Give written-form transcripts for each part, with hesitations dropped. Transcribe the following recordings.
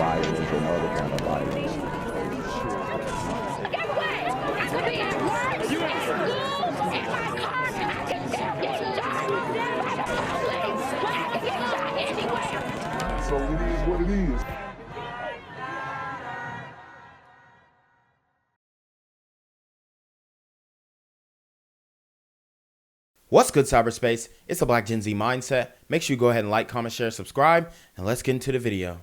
violence and other kind of violence. Get away! I could be at work, at school, in my car, and I can still get shot by the police. But I can get shot anywhere. So it is what it is. What's good, cyberspace? It's the Black Gen Z Mindset. Make sure you go ahead and like, comment, share, subscribe, and let's get into the video.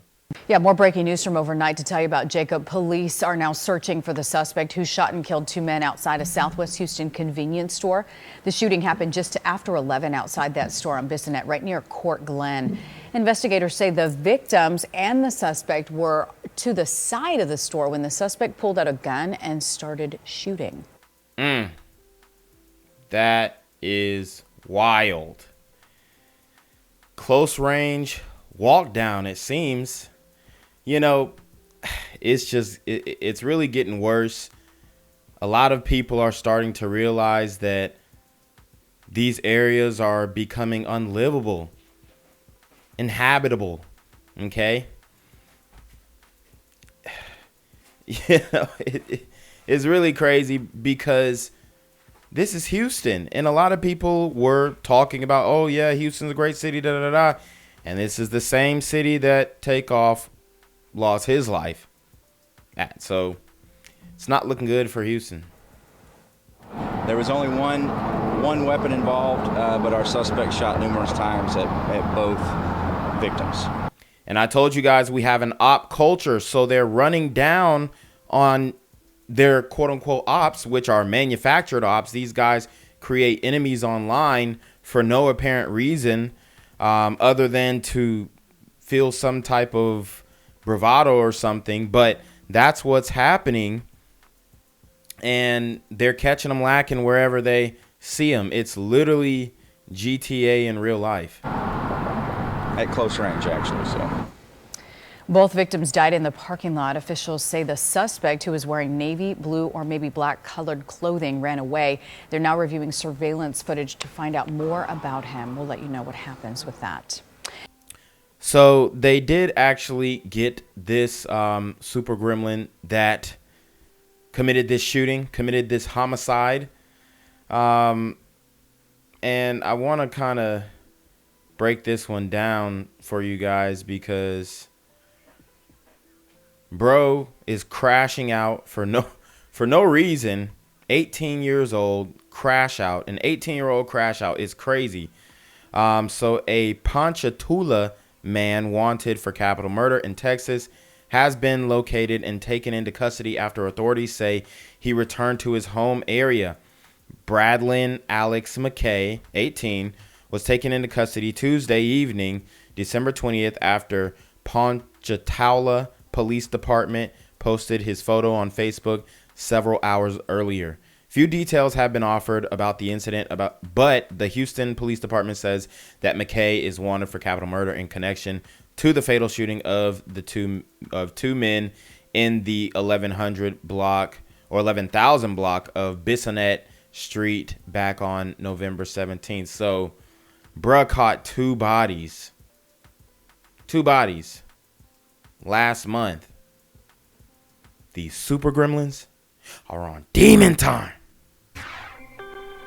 Yeah, more breaking news from overnight to tell you about Jacob. Police are now searching for the suspect who shot and killed two men outside a Southwest Houston convenience store. The shooting happened just after 11 outside that store on Bissonnette, right near Court Glen. Investigators say the victims and the suspect were to the side of the store when the suspect pulled out a gun and started shooting. That is wild. Close range walk down, it seems. You know, it's really getting worse. A lot of people are starting to realize that these areas are becoming unlivable, inhabitable. Okay. You know, it's really crazy because this is Houston, and a lot of people were talking about, oh yeah, Houston's a great city, da da da, and this is the same city that Takeoff lost his life at. So it's not looking good for Houston. There was only one weapon involved, but our suspect shot numerous times at both victims. And I told you guys we have an op culture, so they're running down on their quote-unquote ops, which are manufactured ops. These guys create enemies online for no apparent reason other than to feel some type of bravado or something. But that's what's happening, and they're catching them lacking wherever they see them. It's literally GTA in real life. At close range, actually, so. Both victims died in the parking lot. Officials say the suspect, who was wearing navy blue or maybe black colored clothing, ran away. They're now reviewing surveillance footage to find out more about him. We'll let you know what happens with that. So they did actually get this super gremlin that committed this shooting, committed this homicide. And I want to kind of break this one down for you guys because bro is crashing out for no reason. 18 years old, crash out. An 18-year-old crash out is crazy. So a Ponchatoula man wanted for capital murder in Texas has been located and taken into custody after authorities say he returned to his home area. Bradlyn Alex McKay, 18, was taken into custody Tuesday evening, December 20th, after Ponchatoula Police Department posted his photo on Facebook several hours earlier. Few details have been offered about the incident, but the Houston Police Department says that McKay is wanted for capital murder in connection to the fatal shooting of two men in the 1100 block or 11,000 block of Bissonnette Street back on November 17th. So, bruh caught two bodies last month. These super gremlins are on demon time.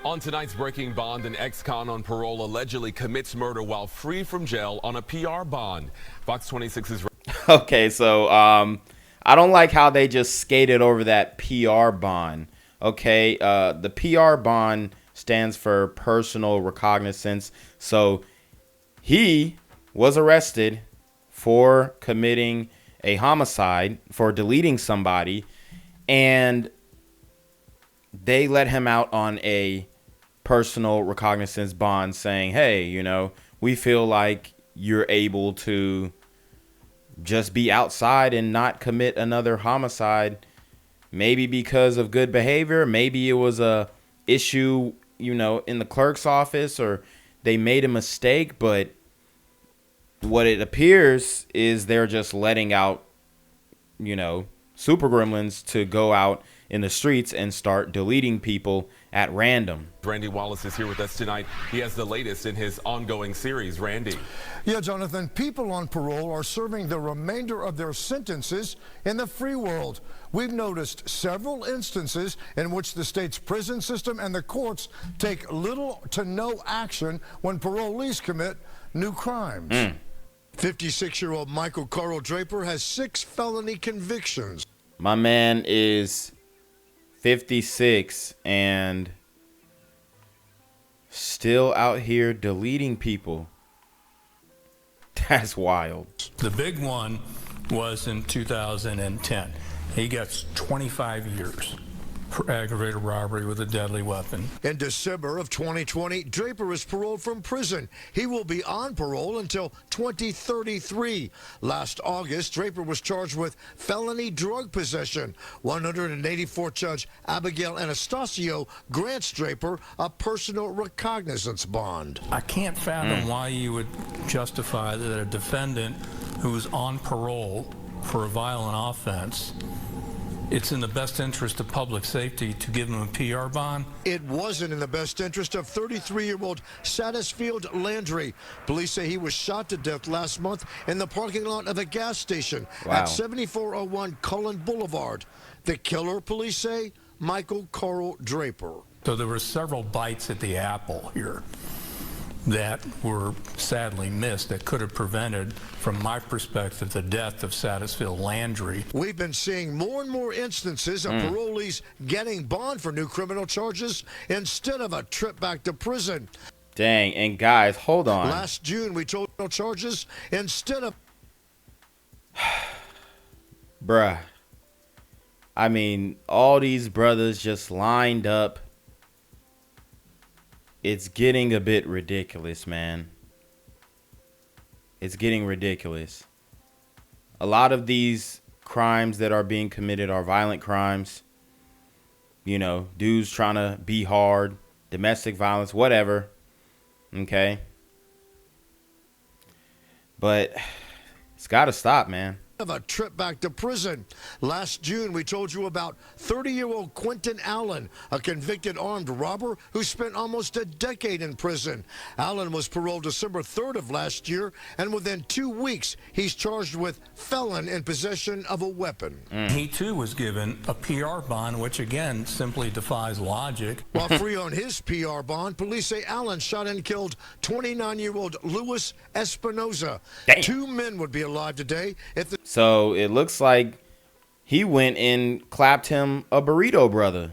On tonight's breaking, bond, an ex-con on parole allegedly commits murder while free from jail on a PR bond. Fox 26's okay, so I don't like how they just skated over that PR bond. Okay, the PR bond stands for personal recognizance. So he was arrested for committing a homicide, for deleting somebody, and they let him out on a personal recognizance bond saying, hey, you know, we feel like you're able to just be outside and not commit another homicide, maybe because of good behavior. Maybe it was a issue, you know, in the clerk's office, or they made a mistake. But what it appears is they're just letting out, you know, super gremlins to go out in the streets and start deleting people at random. Randy Wallace is here with us tonight. He has the latest in his ongoing series. Randy. Yeah, Jonathan, people on parole are serving the remainder of their sentences in the free world. We've noticed several instances in which the state's prison system and the courts take little to no action when parolees commit new crimes. 56-year-old Michael Carl Draper has 6 felony convictions. My man is 56 and still out here deleting people. That's wild. The big one was in 2010. He gets 25 years for aggravated robbery with a deadly weapon. In December of 2020, Draper is paroled from prison. He will be on parole until 2033. Last August, Draper was charged with felony drug possession. 184 Judge Abigail Anastasio grants Draper a personal recognizance bond. I can't fathom why you would justify that a defendant who is on parole for a violent offense, it's in the best interest of public safety to give him a PR bond. It wasn't in the best interest of 33-year-old Satisfield Landry. Police say he was shot to death last month in the parking lot of a gas station at 7401 Cullen Boulevard. The killer, police say, Michael Carl Draper. So there were several bites at the apple here that were sadly missed that could have prevented, from my perspective, the death of Satisfield Landry. We've been seeing more and more instances of parolees getting bond for new criminal charges instead of a trip back to prison. Dang, and guys, hold on. Last June, we told no charges instead of... Bruh. I mean, all these brothers just lined up. It's getting a bit ridiculous, man. It's getting ridiculous. A lot of these crimes that are being committed are violent crimes. You know, dudes trying to be hard, domestic violence, whatever. Okay. But it's got to stop, man. Of a trip back to prison. Last June, we told you about 30-year-old Quentin Allen, a convicted armed robber who spent almost a decade in prison. Allen was paroled December 3rd of last year, and within 2 weeks, he's charged with felon in possession of a weapon. He, too, was given a PR bond, which, again, simply defies logic. While free on his PR bond, police say Allen shot and killed 29-year-old Luis Espinoza. Damn. 2 men would be alive today if the... So it looks like he went and clapped him a burrito, brother.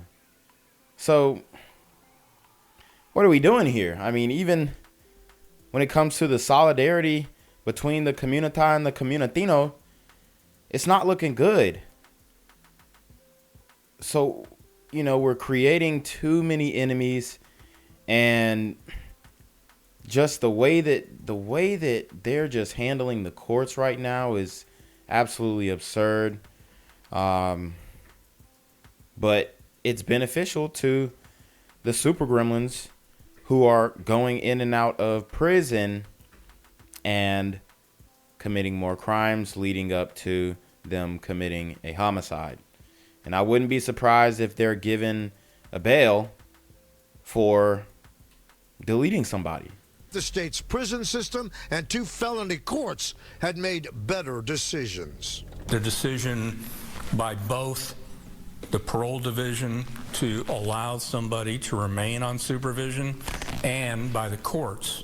So what are we doing here? I mean, even when it comes to the solidarity between the comunita and the comunitino, it's not looking good. So, you know, we're creating too many enemies, and just the way that they're just handling the courts right now is absolutely absurd. But it's beneficial to the super gremlins who are going in and out of prison and committing more crimes, leading up to them committing a homicide. And I wouldn't be surprised if they're given a bail for deleting somebody. The state's prison system and 2 felony courts had made better decisions. The decision by both the parole division to allow somebody to remain on supervision and by the courts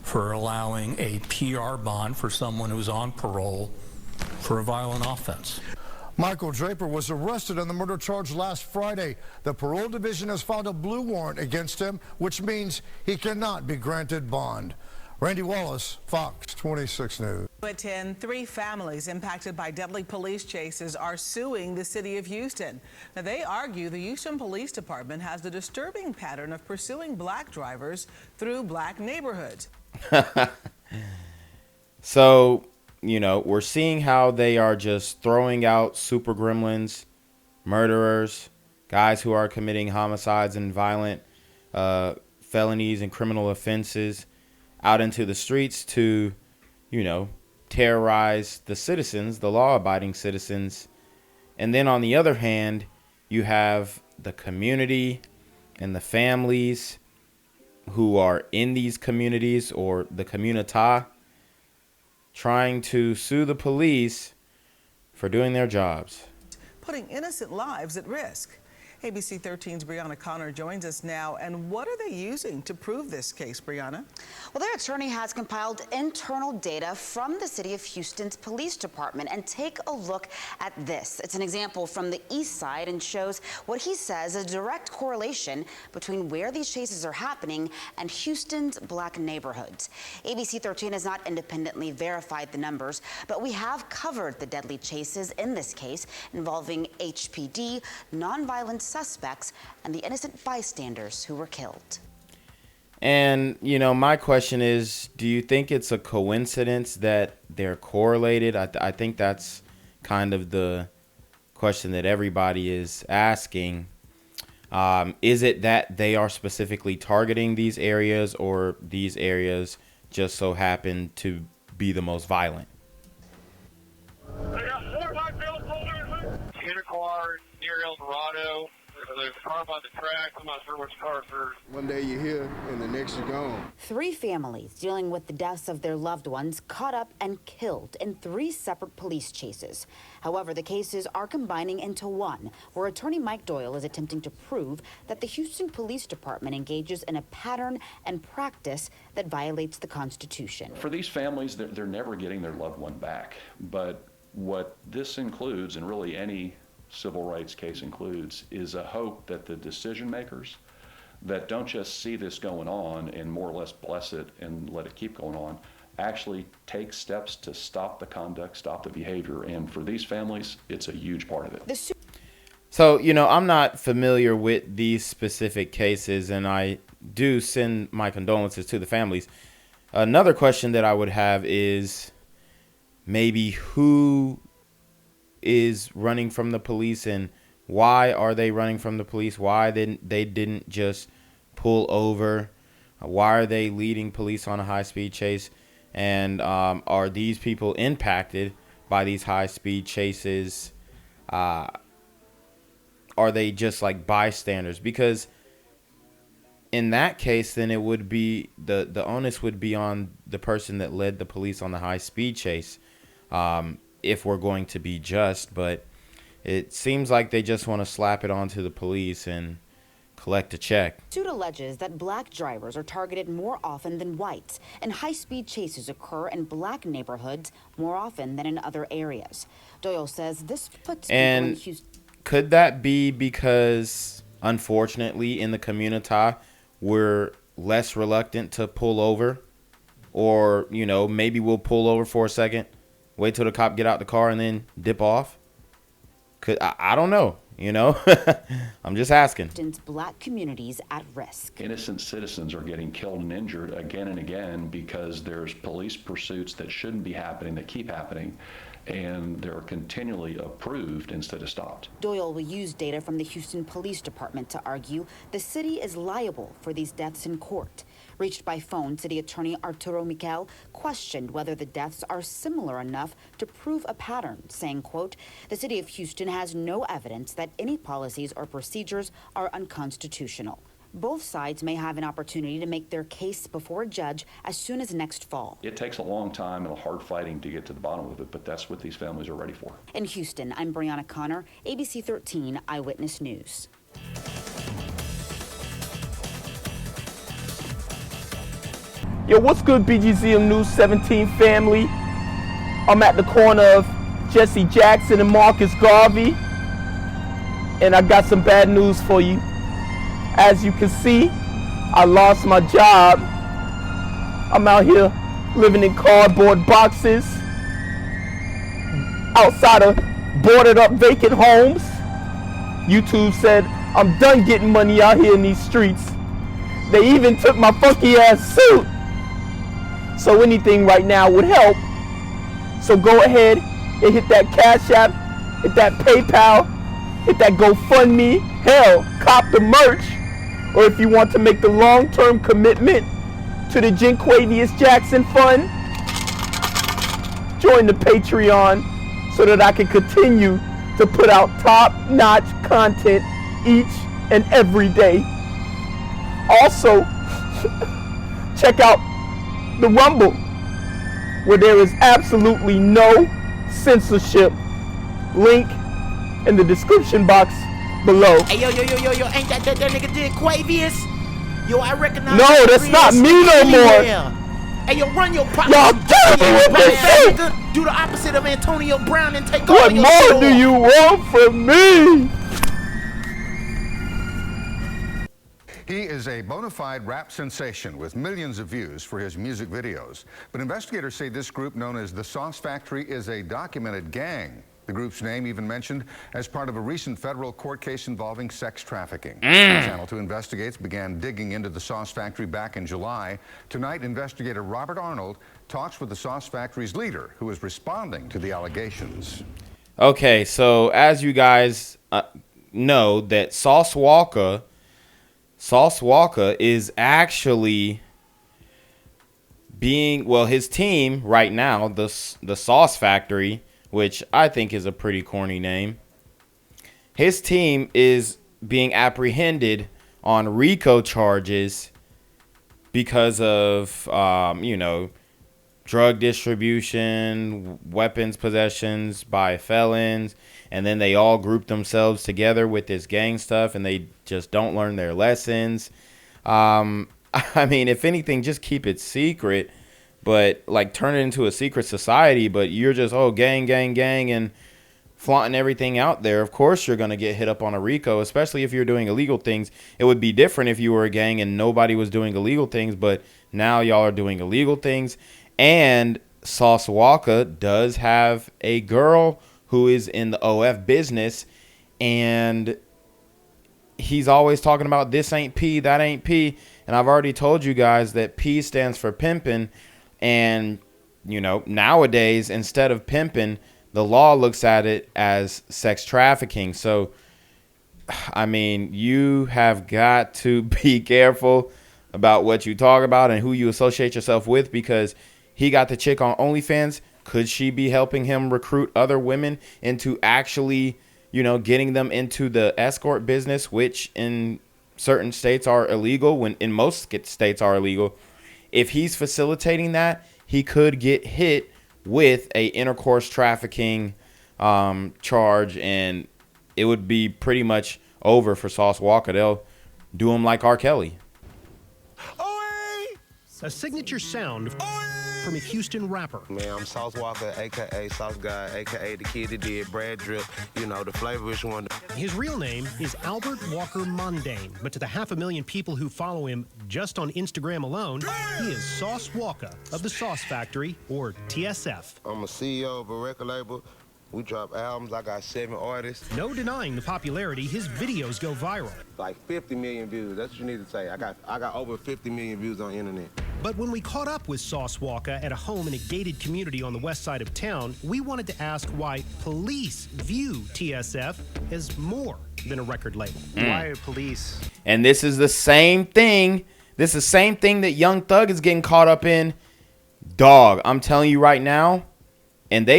for allowing a PR bond for someone who's on parole for a violent offense. Michael Draper was arrested on the murder charge last Friday. The parole division has filed a blue warrant against him, which means he cannot be granted bond. Randy Wallace, Fox 26 News. At 10, 3 families impacted by deadly police chases are suing the city of Houston. Now, they argue the Houston Police Department has the disturbing pattern of pursuing black drivers through black neighborhoods. So, you know, we're seeing how they are just throwing out super gremlins, murderers, guys who are committing homicides and violent felonies and criminal offenses out into the streets to, you know, terrorize the citizens, the law-abiding citizens. And then on the other hand, you have the community and the families who are in these communities or the communita trying to sue the police for doing their jobs. Putting innocent lives at risk. ABC 13's Brianna Connor joins us now. And what are they using to prove this case, Brianna? Well, their attorney has compiled internal data from the city of Houston's police department. And take a look at this. It's an example from the east side and shows what he says a direct correlation between where these chases are happening and Houston's black neighborhoods. ABC 13 has not independently verified the numbers, but we have covered the deadly chases in this case involving HPD, nonviolent suspects, and the innocent bystanders who were killed. And, you know, my question is, do you think it's a coincidence that they're correlated? I think that's kind of the question that everybody is asking. Is it that they are specifically targeting these areas, or these areas just so happen to be the most violent? I got 4 white bills in a car near El Dorado. There's a car by the track. I'm not sure which car first. One day you're here and the next you're gone. 3 families dealing with the deaths of their loved ones caught up and killed in 3 separate police chases. However, the cases are combining into one, where attorney Mike Doyle is attempting to prove that the Houston Police Department engages in a pattern and practice that violates the Constitution. For these families, they're never getting their loved one back. But what this includes, and really any civil rights case includes, is a hope that the decision makers that don't just see this going on and more or less bless it and let it keep going on, actually take steps to stop the conduct, stop the behavior. And for these families, it's a huge part of it. So, you know, I'm not familiar with these specific cases, and I do send my condolences to the families. Another question that I would have is maybe who is running from the police, and why are they running from the police? Why they didn't just pull over? Why are they leading police on a high-speed chase? And are these people impacted by these high-speed chases? Are they just like bystanders? Because in that case, then it would be the onus would be on the person that led the police on the high-speed chase. If we're going to be just, but it seems like they just want to slap it onto the police and collect a check. Suit alleges that black drivers are targeted more often than whites, and high-speed chases occur in black neighborhoods more often than in other areas. Doyle says this puts people in Houston. Could that be because, unfortunately, in the community, we're less reluctant to pull over? Or, you know, maybe we'll pull over for a second, wait till the cop get out the car, and then dip off? I don't know, you know. I'm just asking. Black communities at risk. Innocent citizens are getting killed and injured again and again because there's police pursuits that shouldn't be happening, that keep happening, and they're continually approved instead of stopped. Doyle will use data from the Houston Police Department to argue the city is liable for these deaths in court. Reached by phone, City Attorney Arturo Miquel questioned whether the deaths are similar enough to prove a pattern, saying, quote, the city of Houston has no evidence that any policies or procedures are unconstitutional. Both sides may have an opportunity to make their case before a judge as soon as next fall. It takes a long time and a hard fighting to get to the bottom of it, but that's what these families are ready for. In Houston, I'm Brianna Connor, ABC 13 Eyewitness News. Yo, what's good, BGZM News 17 family? I'm at the corner of Jesse Jackson and Marcus Garvey, and I got some bad news for you. As you can see, I lost my job. I'm out here living in cardboard boxes outside of boarded up vacant homes. YouTube said I'm done getting money out here in these streets. They even took my funky ass suit. So anything right now would help. So go ahead and hit that Cash App, hit that PayPal, hit that GoFundMe, hell, cop the merch. Or if you want to make the long-term commitment to the Jinquavius Jackson Fund, join the Patreon so that I can continue to put out top-notch content each and every day. Also, check out the Rumble, where there is absolutely no censorship. Link in the description box below. Hey, yo, ain't that nigga did Quavius? Yo, I recognize. No, that's not me no more. Hey, yo, run your pocket. Y'all killing me with this shit. Do the opposite of Antonio Brown and take What all your more do you want from me? He is a bona fide rap sensation with millions of views for his music videos. But investigators say this group, known as the Sauce Factory, is a documented gang. The group's name even mentioned as part of a recent federal court case involving sex trafficking. Channel 2 Investigates began digging into the Sauce Factory back in July. Tonight, investigator Robert Arnold talks with the Sauce Factory's leader, who is responding to the allegations. Okay, so as you guys know, that Sauce Walka is actually being, well, his team right now, the Sauce Factory, which I think is a pretty corny name. His team is being apprehended on RICO charges because of, drug distribution, weapons possessions by felons, and then they all group themselves together with this gang stuff, and they just don't learn their lessons. I mean, if anything, just keep it secret. But like turn it into a secret society, but you're just, oh, gang, and flaunting everything out there. Of course you're going to get hit up on a RICO, especially if you're doing illegal things. It would be different if you were a gang and nobody was doing illegal things, but now y'all are doing illegal things. And Sauce Walka does have a girl who is in the OF business, and he's always talking about this ain't P, that ain't P. And I've already told you guys that P stands for pimping. And, nowadays, instead of pimping, the law looks at it as sex trafficking. So, I mean, you have got to be careful about what you talk about and who you associate yourself with, because he got the chick on OnlyFans. Could she be helping him recruit other women into actually, getting them into the escort business, which in certain states are illegal, when in most states are illegal? If he's facilitating that, he could get hit with a intercourse trafficking charge, and it would be pretty much over for Sauce Walka. They'll do him like R. Kelly. A signature sound from a Houston rapper. Man, I'm Sauce Walka, a.k.a. Sauce Guy, a.k.a. the kid that did Brad Drip, the flavorish one. His real name is Albert Walker Mundane, but to the 500,000 people who follow him just on Instagram alone, he is Sauce Walka of the Sauce Factory, or TSF. I'm a CEO of a record label. We drop albums. I got 7 artists. No denying the popularity. His videos go viral. Like 50 million views. That's what you need to say. I got over 50 million views on the internet. But when we caught up with Sauce Walka at a home in a gated community on the west side of town, we wanted to ask why police view TSF as more than a record label. Why are police? And this is the same thing. This is the same thing that Young Thug is getting caught up in. Dog, I'm telling you right now. And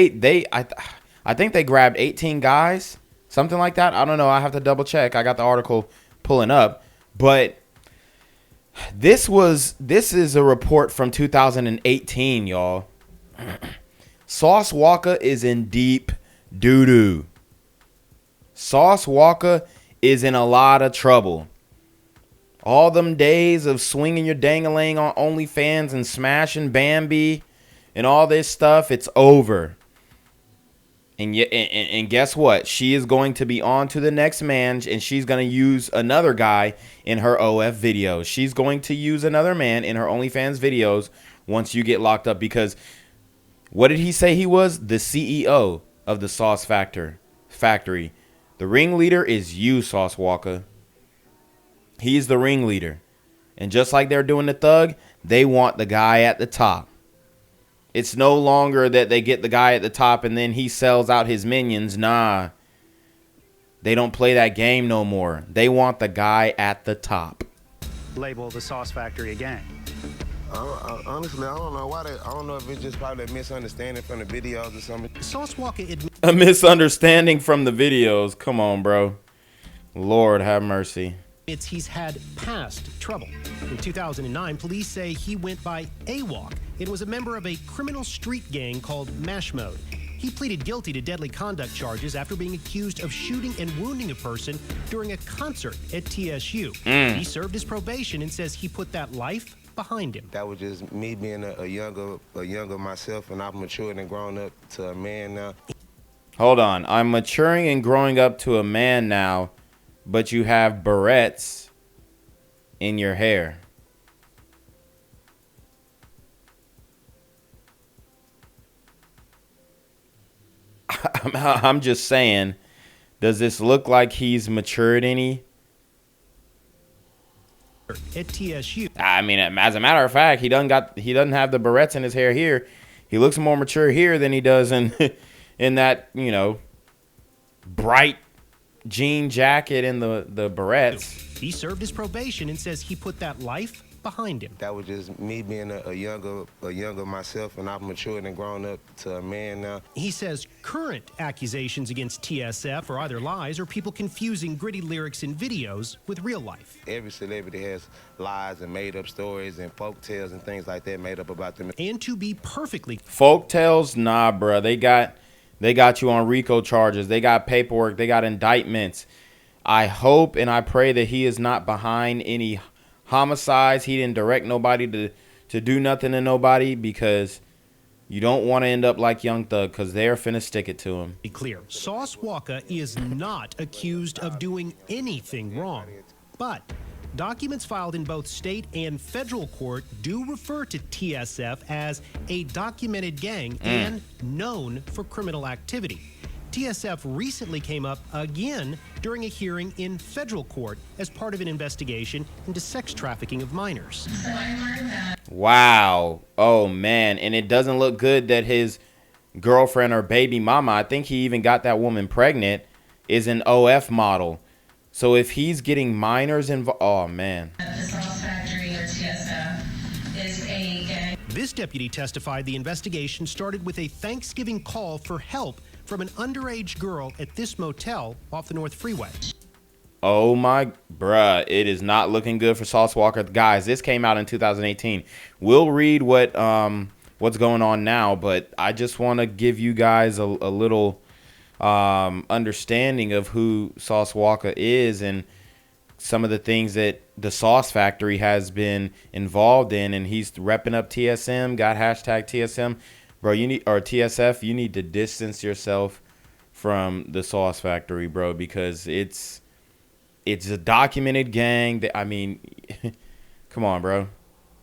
I think they grabbed 18 guys, something like that. I don't know. I have to double check. I got the article pulling up. But this is a report from 2018, y'all. Sauce Walka is in deep doo-doo. Sauce Walka is in a lot of trouble. All them days of swinging your dang-a-lang on OnlyFans and smashing Bambi and all this stuff, it's over. And guess what? She is going to be on to the next man, and she's going to use another guy in her OF videos. She's going to use another man in her OnlyFans videos once you get locked up, because what did he say he was? The CEO of the Sauce Factory. The ringleader is you, Sauce Walka. He's the ringleader. And just like they're doing the Thug, they want the guy at the top. It's no longer that they get the guy at the top and then he sells out his minions. Nah. They don't play that game no more. They want the guy at the top. Label the Sauce Factory a gang. Honestly, I don't know I don't know if it's just probably a misunderstanding from the videos or something. Sauce Walka a misunderstanding from the videos. Come on, bro. Lord have mercy. He's had past trouble. In 2009, police say he went by AWOC and was a member of a criminal street gang called Mash Mode. He pleaded guilty to deadly conduct charges after being accused of shooting and wounding a person during a concert at TSU. He served his probation and says he put that life behind him. That was just me being a younger myself, and I've matured and grown up to a man now. Hold on. I'm maturing and growing up to a man now, but you have barrettes in your hair. I'm just saying, does this look like he's matured any? At TSU. I mean, as a matter of fact, he doesn't have the barrettes in his hair here. He looks more mature here than he does in in that, you know, bright jean jacket and the barrettes. He served his probation and says he put that life behind him. That was just me being a younger myself, and I've matured and grown up to a man now. He says current accusations against TSF are either lies or people confusing gritty lyrics in videos with real life. Every celebrity has lies and made-up stories and folk tales and things like that made up about them. And to be perfectly... Folk tales? Nah, bruh. They got you on RICO charges. They got paperwork. They got indictments. I hope and I pray that he is not behind any homicides. He didn't direct nobody to do nothing to nobody, because you don't want to end up like Young Thug, because they're finna stick it to him. Be clear, Sauce Walka is not accused of doing anything wrong, but documents filed in both state and federal court do refer to TSF as a documented gang and known for criminal activity. TSF recently came up again during a hearing in federal court as part of an investigation into sex trafficking of minors. Wow. Oh, man. And it doesn't look good that his girlfriend or baby mama, I think he even got that woman pregnant, is an OF model. So if he's getting minors involved, oh, man. This deputy testified the investigation started with a Thanksgiving call for help from an underage girl at this motel off the North Freeway. Oh my, bruh, it is not looking good for Sauce Walka. Guys, this came out in 2018. We'll read what's going on now, but I just want to give you guys a little understanding of who Sauce Walka is and some of the things that the Sauce Factory has been involved in. And he's repping up TSM, got hashtag TSM. Bro, TSF, you need to distance yourself from the Sauce Factory, bro, because it's a documented gang. I mean, come on, bro.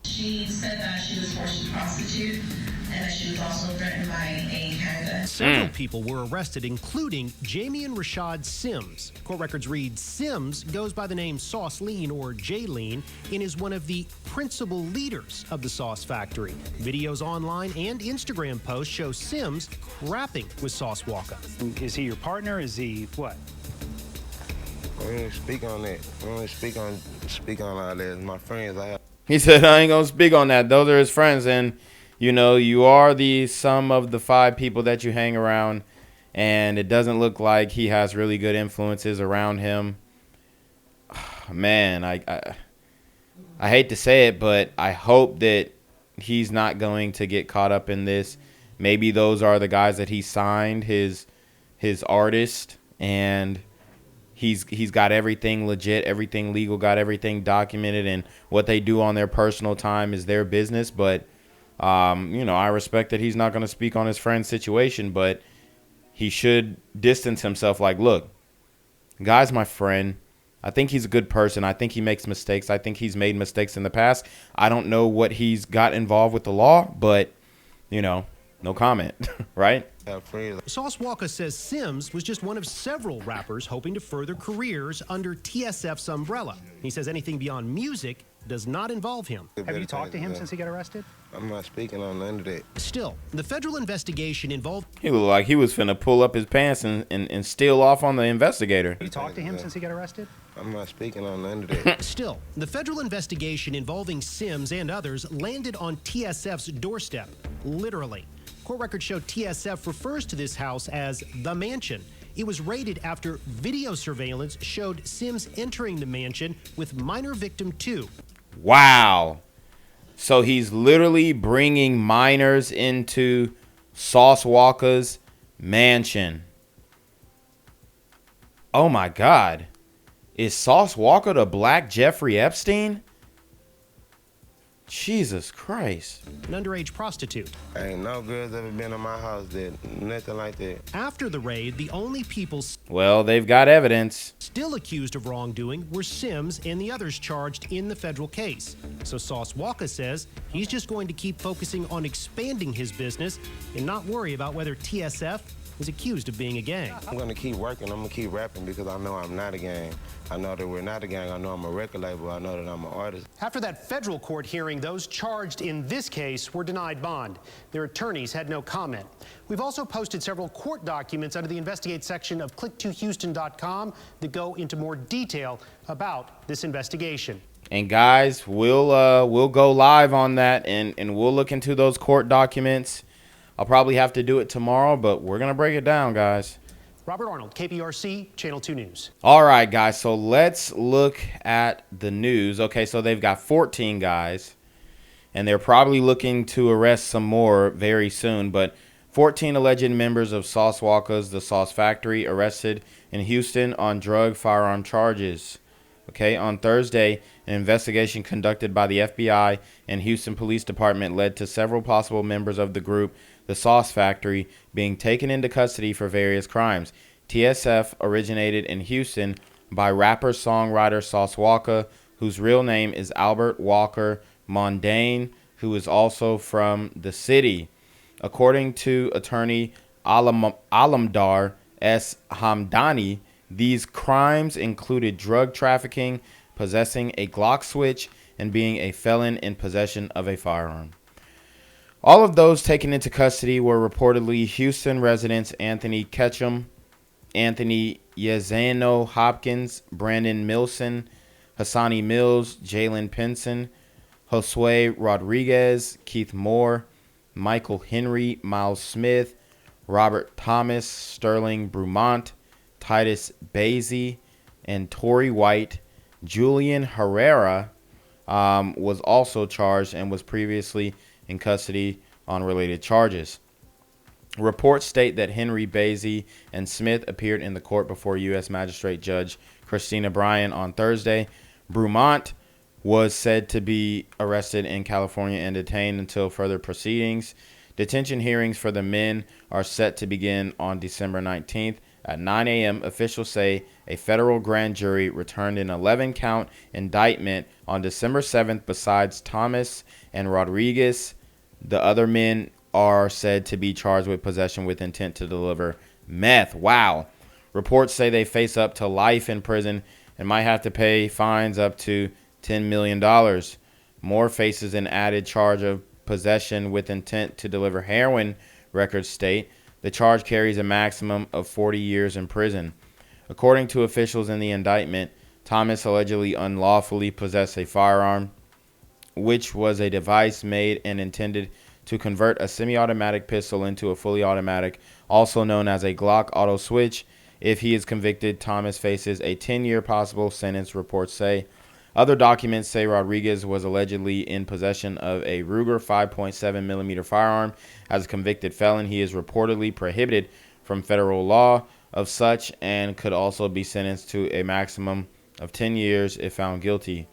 She said that she was forced to prostitute and that she was also threatened by a handgun. Several people were arrested, including Jamie and Rashad Sims. Court records read Sims goes by the name Sauce Lean or J-Lean and is one of the principal leaders of the Sauce Factory. Videos online and Instagram posts show Sims rapping with Sauce Walka. Is he your partner? Is he what? I don't even speak on that. I don't even speak on all that. My friends, I have. He said, I ain't gonna speak on that. Those are his friends, and you know, you are the sum of the 5 people that you hang around, and it doesn't look like he has really good influences around him. Man, I hate to say it, but I hope that he's not going to get caught up in this. Maybe those are the guys that he signed, his artist, and he's got everything legit, everything legal, got everything documented, and what they do on their personal time is their business. But you know, I respect that he's not going to speak on his friend's situation, but he should distance himself. Like, look, guy's my friend. I think he's a good person. I think he makes mistakes. I think he's made mistakes in the past. I don't know what he's got involved with the law, but, you know, no comment, right? Sauce Walka says Sims was just one of several rappers hoping to further careers under TSF's umbrella. He says anything beyond music does not involve him. Have you talked to him since he got arrested? I'm not speaking on none of that. Still, the federal investigation involved... He looked like he was finna pull up his pants and steal off on the investigator. Have you talked to him since he got arrested? I'm not speaking on none of that. Still, the federal investigation involving Sims and others landed on TSF's doorstep, literally. Court records show TSF refers to this house as the mansion It was raided after video surveillance showed Sims entering the mansion with minor victim 2. Wow. So he's literally bringing minors into Sauce Walka's mansion. Oh my God. Is Sauce Walka the Black Jeffrey Epstein? Jesus Christ. An underage prostitute. Ain't no girls ever been in my house that nothing like that. After the raid, the only people Well, they've got evidence. still accused of wrongdoing were Sims and the others charged in the federal case. So Sauce Walka says he's just going to keep focusing on expanding his business and not worry about whether TSF is accused of being a gang. I'm gonna keep working, I'm gonna keep rapping because I know I'm not a gang. I know that we're not a gang, I know I'm a record label, I know that I'm an artist. After that federal court hearing, those charged in this case were denied bond. Their attorneys had no comment. We've also posted several court documents under the Investigate section of click2houston.com that go into more detail about this investigation. And guys, we'll go live on that and we'll look into those court documents. I'll probably have to do it tomorrow, but we're going to break it down, guys. Robert Arnold, KPRC, Channel 2 News. All right, guys, so let's look at the news. Okay, so they've got 14 guys, and they're probably looking to arrest some more very soon, but 14 alleged members of Sauce Walka's The Sauce Factory arrested in Houston on drug firearm charges. Okay, on Thursday, an investigation conducted by the FBI and Houston Police Department led to several possible members of the group The Sauce Factory being taken into custody for various crimes. TSF originated in Houston by rapper-songwriter Sauce Walka, whose real name is Albert Walker Mondane, who is also from the city. According to attorney Alamdar S. Hamdani, these crimes included drug trafficking, possessing a Glock switch, and being a felon in possession of a firearm. All of those taken into custody were reportedly Houston residents Anthony Ketchum, Anthony Yezano Hopkins, Brandon Milson, Hassani Mills, Jalen Pinson, Josue Rodriguez, Keith Moore, Michael Henry, Miles Smith, Robert Thomas, Sterling Brumont, Titus Basie, and Tory White. Julian Herrera was also charged and was previously in custody on related charges. Reports state that Henry, Basie, and Smith appeared in the court before U.S. Magistrate Judge Christina Bryan on Thursday. Brumont was said to be arrested in California and detained until further proceedings. Detention hearings for the men are set to begin on December 19th. At 9 a.m., officials say a federal grand jury returned an 11-count indictment on December 7th. Besides Thomas and Rodriguez, the other men are said to be charged with possession with intent to deliver meth. Wow. Reports say they face up to life in prison and might have to pay fines up to $10 million. Moore faces an added charge of possession with intent to deliver heroin, records state. The charge carries a maximum of 40 years in prison. According to officials in the indictment, Thomas allegedly unlawfully possessed a firearm, which was a device made and intended to convert a semi-automatic pistol into a fully automatic, also known as a Glock auto switch. If he is convicted, Thomas faces a 10-year possible sentence, reports say. Other documents say Rodriguez was allegedly in possession of a Ruger 5.7mm firearm. As a convicted felon, he is reportedly prohibited from federal law of such and could also be sentenced to a maximum of 10 years if found guilty.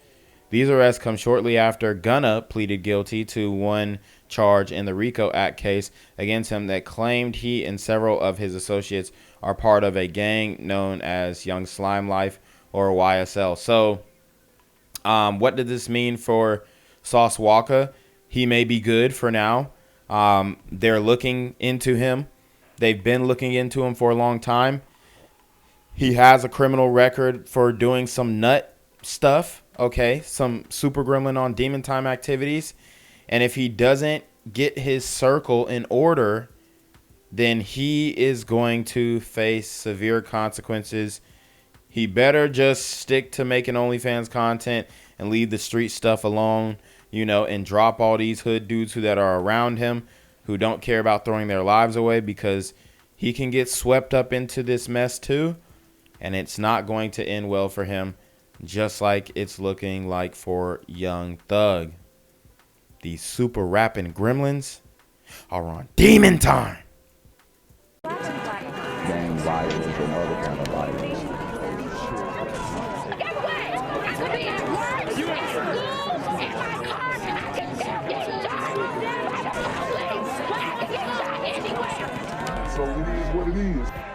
These arrests come shortly after Gunna pleaded guilty to one charge in the RICO Act case against him that claimed he and several of his associates are part of a gang known as Young Slime Life or YSL. So, what did this mean for Sauce Walka? He may be good for now. They're looking into him. They've been looking into him for a long time. He has a criminal record for doing some nut stuff, okay? Some super gremlin on demon time activities. And if he doesn't get his circle in order, then he is going to face severe consequences. He better just stick to making OnlyFans content and leave the street stuff alone, you know, and drop all these hood dudes that are around him who don't care about throwing their lives away, because he can get swept up into this mess too, and it's not going to end well for him, just like it's looking like for Young Thug. These super rapping gremlins are on demon time. Gang violence and other kind of violence. So it is what it is.